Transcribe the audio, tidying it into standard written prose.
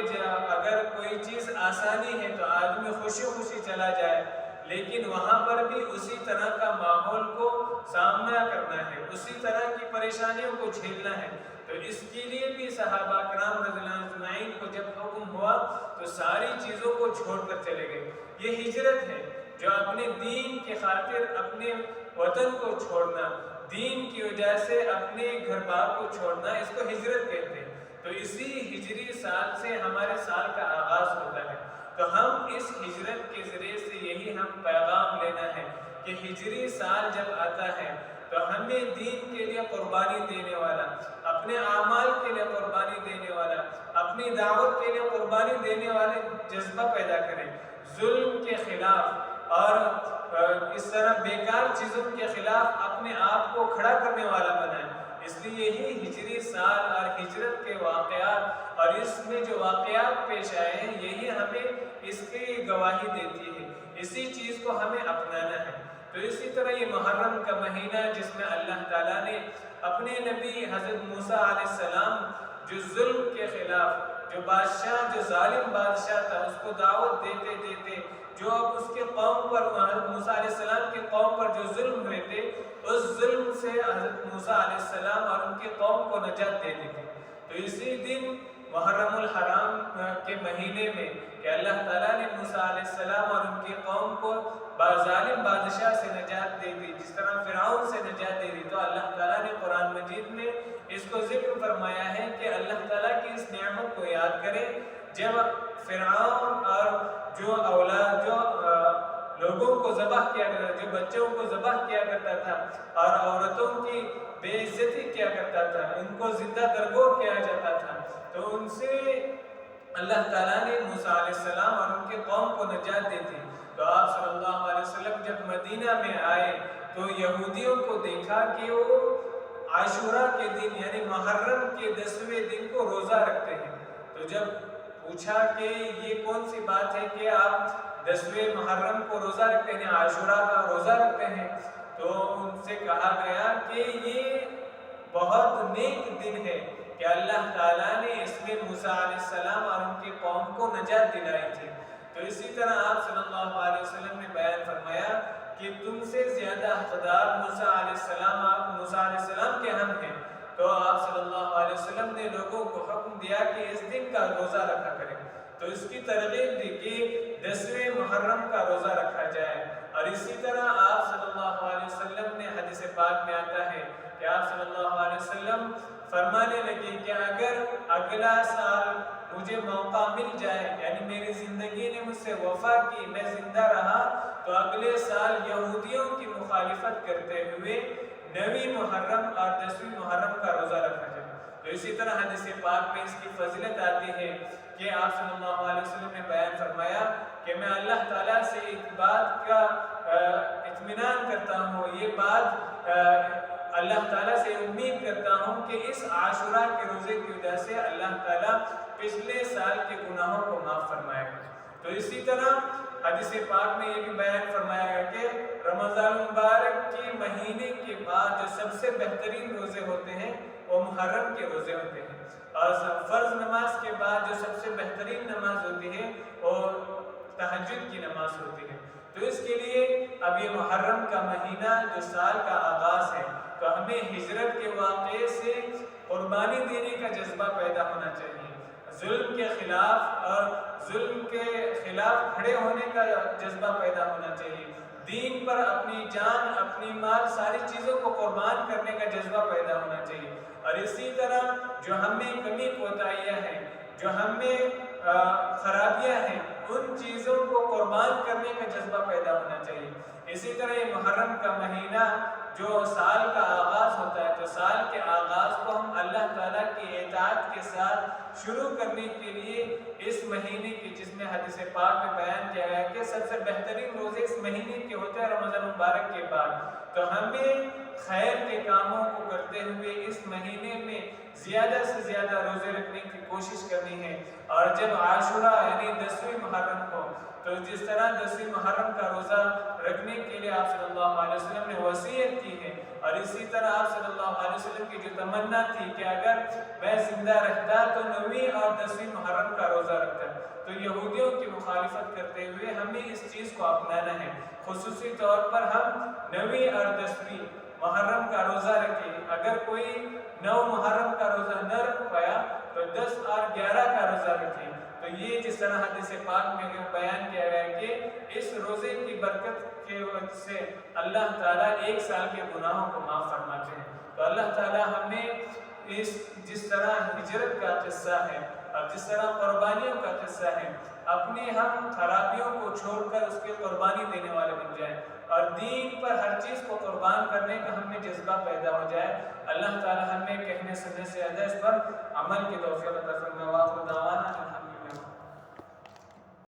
پہ اگر کوئی چیز آسانی ہے تو آدمی خوشی خوشی چلا جائے، لیکن وہاں پر بھی اسی طرح کا ماحول کو سامنا کرنا ہے، اسی طرح کی پریشانیوں کو جھیلنا ہے۔ تو اس کے لیے بھی صحابہ کرام رضی اللہ عنہ اجمعین کو جب حکم ہوا تو ساری چیزوں کو چھوڑ کر چلے گئے۔ یہ ہجرت ہے، جو اپنے دین کے خاطر اپنے وطن کو چھوڑنا، دین کی وجہ سے اپنے گھر بار کو چھوڑنا، اس کو ہجرت کہتے ہیں۔ تو اسی ہجری سال سے ہمارے سال کا آغاز ہوتا ہے۔ تو ہم اس ہجرت کے ذریعے سے یہی ہم پیغام لینا ہے کہ ہجری سال جب آتا ہے تو ہمیں دین کے لیے قربانی دینے والا، اپنے اعمال کے لیے قربانی دینے والا، اپنی دعوت کے لیے قربانی دینے والے جذبہ پیدا کریں، ظلم کے خلاف اور اس طرح بیکار چیزوں کے خلاف اپنے آپ کو کھڑا کرنے والا بنائیں۔ اس لیے یہی ہجری سال اور ہجرت کے واقعات اور اس میں جو واقعات پیش آئے ہیں، یہی ہمیں اس کی گواہی دیتی ہے، اسی چیز کو ہمیں اپنانا ہے۔ تو اسی طرح یہ محرم کا مہینہ جس میں اللہ تعالیٰ نے اپنے نبی حضرت موسیٰ علیہ السلام جو ظلم کے خلاف، جو بادشاہ، جو ظالم بادشاہ تھا، اس کو دعوت دیتے دیتے جو اب اس کے قوم پر، حضرت موسیٰ علیہ السلام کے قوم پر جو ظلم ہوئے تھے، اس ظلم سے حضرت موسیٰ علیہ السلام اور ان کے قوم کو نجات دے دی تھی۔ تو اسی دن محرم الحرام کے مہینے میں کہ اللہ تعالیٰ نے موسیٰ علیہ السلام اور ان کی قوم کو ظالم بادشاہ سے نجات دے دی، جس طرح فرعون سے نجات دے دی، تو اللہ تعالیٰ نے قرآن مجید میں اس کو ذکر فرمایا ہے کہ اللہ تعالیٰ کی اس نعمت کو یاد کرے جب فرعون اور جو اولاد، جو لوگوں کو ذبح کیا کرتا تھا، جو بچوں کو ذبح کیا کرتا تھا اور عورتوں کی بے عزتی کیا کرتا تھا، ان کو زندہ درگور کیا جاتا تھا، تو ان سے اللہ تعالیٰ نے موسیٰ علیہ السلام اور ان کے قوم کو نجات دی تھی۔ تو آپ صلی اللہ علیہ وسلم جب مدینہ میں آئے تو یہودیوں کو دیکھا کہ وہ عاشوراء کے دن یعنی محرم کے 10ویں دن کو روزہ رکھتے ہیں۔ تو جب پوچھا کہ یہ کون سی بات ہے کہ آپ 10ویں محرم کو روزہ رکھتے ہیں، عاشوراء کا روزہ رکھتے ہیں، تو ان سے کہا گیا کہ یہ بہت نیک دن ہے کہ اللہ تعالیٰ نے اس میں موسیٰ علیہ السلام اور ان کی قوم کو نجات دلائی تھی۔ تو اسی طرح آپ صلی اللہ علیہ وسلم نے بیان فرمایا کہ تم سے زیادہ حقدار موسیٰ علیہ السلام، آپ موسیٰ علیہ السلام کے ہم ہیں۔ تو آپ صلی اللہ علیہ وسلم نے لوگوں کو حکم دیا کہ اس دن کا روزہ رکھا کریں، تو اس کی ترغیب دی کہ 10ویں محرم کا روزہ رکھا جائے۔ اور اسی طرح آپ صلی اللہ علیہ وسلم نے حدیث پاک میں آتا ہے کہ آپ صلی اللہ علیہ وسلم فرمانے لگے کہ اگر اگلا سال مجھے موقع مل جائے، یعنی میری زندگی نے مجھ سے وفا کی، میں زندہ رہا، تو اگلے سال یہودیوں کی مخالفت کرتے ہوئے 9ویں محرم اور 10ویں محرم کا روزہ رکھا جائے۔ تو اسی طرح حدیث پاک میں اس کی فضیلت آتی ہے کہ آپ صلی اللہ علیہ وسلم نے بیان فرمایا کہ میں اللہ تعالیٰ سے ایک بات کا اطمینان کرتا ہوں، یہ بات اللہ تعالیٰ سے امید کرتا ہوں کہ اس عاشوراء کے روزے کی وجہ سے اللہ تعالیٰ پچھلے سال کے گناہوں کو معاف فرمائے گا۔ تو اسی طرح حدیث پاک میں یہ بھی بیان فرمایا گیا کہ رمضان المبارک کے مہینے کے بعد جو سب سے بہترین روزے ہوتے ہیں وہ محرم کے روزے ہوتے ہیں، اور فرض نماز کے بعد جو سب سے بہترین نماز ہوتی ہے وہ تہجد کی نماز ہوتی ہے۔ تو اس کے لیے اب یہ محرم کا مہینہ جو سال کا آغاز ہے، تو ہمیں ہجرت کے واقعے سے قربانی دینے کا جذبہ پیدا ہونا چاہیے، ظلم کے خلاف اور ظلم کے خلاف کھڑے ہونے کا جذبہ پیدا ہونا چاہیے، دین پر اپنی جان، اپنی مال، ساری چیزوں کو قربان کرنے کا جذبہ پیدا ہونا چاہیے۔ اور اسی طرح جو ہمیں کمی کوتاہیاں ہیں، جو ہمیں خرابیاں ہیں، ان چیزوں کو قربان کرنے کا جذبہ پیدا ہونا چاہیے۔ اسی طرح یہ محرم کا مہینہ جو سال کا آغاز ہوتا ہے، تو سال کے آغاز کو ہم اللہ تعالیٰ کی اطاعت کے ساتھ شروع کرنے کے لیے اس مہینے کی، جس میں حدیث پاک میں بیان کیا گیا کہ سب سے بہترین روزے اس مہینے کے ہوتے ہیں رمضان مبارک کے بعد، تو ہمیں خیر کے کاموں کو کرتے ہوئے اس مہینے میں زیادہ سے زیادہ روزے رکھنے کی کوشش کرنی ہے۔ اور جب عاشوراء یعنی 10ویں محرم کو، تو جس طرح 10ویں محرم کا روزہ رکھنے کے لیے آپ صلی اللہ علیہ وسلم نے وصیت کی ہے، اور اسی طرح آپ صلی اللہ علیہ وسلم کی جو تمنا تھی کہ اگر میں زندہ رہتا تو 9ویں اور 10ویں محرم کا روزہ رکھتا، تو یہودیوں کی مخالفت کرتے ہوئے ہمیں اس چیز کو اپنانا ہے، خصوصی طور پر ہم 9ویں اور 10ویں محرم کا روزہ رکھیں۔ اگر کوئی 9 محرم کا روزہ نہ رکھ پایا تو 10 اور 11 کا روزہ رکھیں۔ تو یہ جس طرح حدیث پاک میں بیان کیا گیا ہے کہ اس روزے کی برکت کے وجہ سے اللہ تعالیٰ 1 سال کے گناہوں کو معاف فرماتے ہیں۔ تو اللہ تعالیٰ ہمیں جس طرح ہجرت کا قصہ ہے اور جس طرح قربانیوں کا قصہ ہے، اپنی ہم خرابیوں کو چھوڑ کر اس کی قربانی دینے والے بن جائیں اور دین پر ہر چیز کو قربان کرنے کا ہم میں جذبہ پیدا ہو جائے۔ اللہ تعالیٰ ہمیں کہنے سننے سے زیادہ اس پر عمل کی توفیق عطا فرمائے۔ وآخر دعوانا